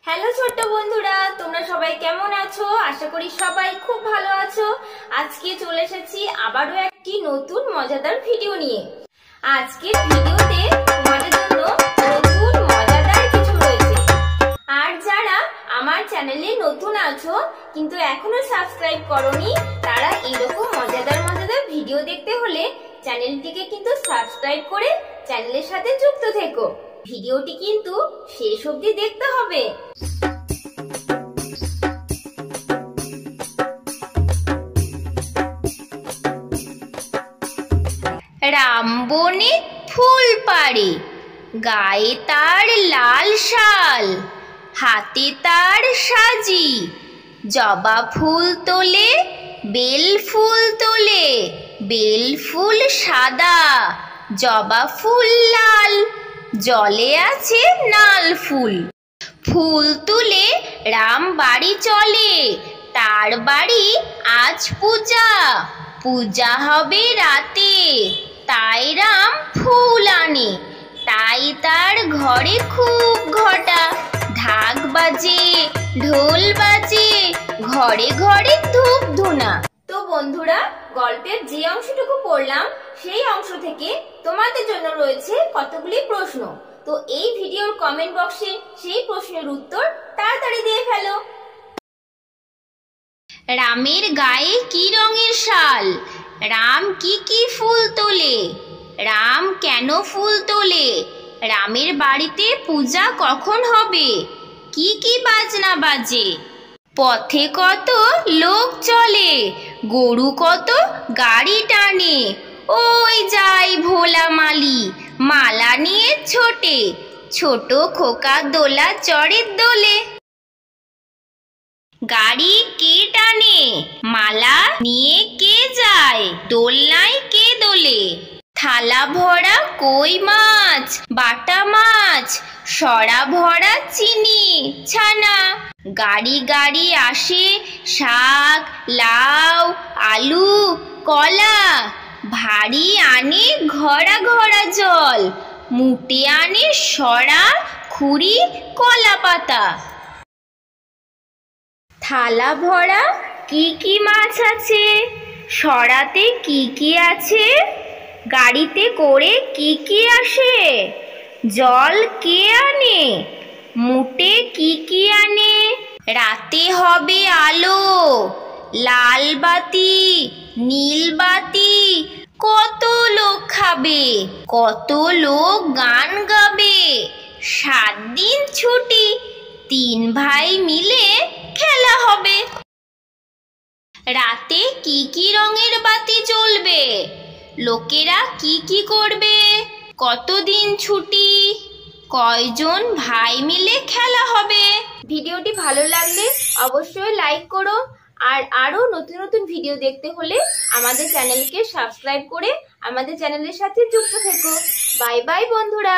Hello ছোট্ট বন্ধুরা, তোমরা সবাই কেমন আছো? আশা করি সবাই খুব ভালো আছো। আজকে চলে এসেছি আবারও একটি নতুন মজাদার ভিডিও নিয়ে। আজকের ভিডিওতে তোমাদের জন্য নতুন মজাদার কিছু রয়েছে। আর যারা আমার চ্যানেলে নতুন আছো কিন্তু এখনো সাবস্ক্রাইব করোনি, তারা এরকম মজাদার মজাদার ভিডিও দেখতে হলে চ্যানেলটিকে কিন্তু সাবস্ক্রাইব করে চ্যানেলের সাথে যুক্ত থেকো। ভিডিওটি কিন্তু শেষ অবধি দেখতে হবে। রামবনে ফুল পাড়ে, গায়ে তার লাল শাল, হাতে তার সাজি, জবা ফুল তোলে, বেল ফুল তোলে, বেল ফুল সাদা, জবা ফুল লাল, জলে আছে নাল ফুল। ফুল তুলে রাম বাড়ি চলে, তার বাড়ি আজ পূজা, পূজা হবে রাতে, তাই রাম ফুল আনে, তাই তার ঘরে খুব ঘটা, ঢাক বাজে, ঢোল বাজে, ঘরে ঘরে ধূপ ধুনা। তো বন্ধুরা, গল্পের যে অংশটুকু পড়লাম সেই অংশ থেকে তোমাদের জন্য রয়েছে কতগুলি প্রশ্ন। তো এই ভিডিওর কমেন্ট বক্সে সেই প্রশ্নের উত্তর তাড়াতাড়ি দিয়ে ফেলো। রামের গায়ে কি রঙের শাল? রাম কি কি ফুল তোলে? রাম কেন ফুল তোলে? রামের বাড়িতে পূজা কখন হবে? কি কি বাজনা বাজে? পথে কত লোক চলে, গরু কত গাড়ি টানে, ওই যাই ভোলা মালি, মালা নিয়ে ছোটে, ছোট খোকা দোলা চড়ে দোলে। গাড়ি কে টানে? মালা নিয়ে কে যায়? দোলনায় কে দোলে? থালা ভরা কই মাছ, বাটা মাছ, সরা ভরা চিনি ছানা, গাড়ি গাড়ি আসে শাক, লাউ, আলু, কলা, ভারী আনে ঘড়া ঘড়া জল, মুটে আনে সরা, খুরি, কলা পাতা। থালা ভরা কি কি মাছ আছে? সরাতে কি কি আছে? গাড়িতে করে কি কি আসে? জল কে আনে? মুটে কি কি আনে? রাতে হবে আলো, লাল বাতি, নীল বাতি, কত লোক খাবে, কত লোক গান গাবে, 7 দিন ছুটি, 3 ভাই মিলে খেলা হবে। রাতে কি কি রঙের বাতি জ্বলবে? লোকেরা কি কি করবে? কতদিন ছুটি? কয়জন ভাই মিলে খেলা হবে? ভিডিওটি ভালো লাগলে অবশ্যই লাইক করো। আর আরো নতুন নতুন ভিডিও দেখতে হলে আমাদের চ্যানেলকে সাবস্ক্রাইব করে আমাদের চ্যানেলের সাথে যুক্ত থেকো। বাই বাই বন্ধুরা।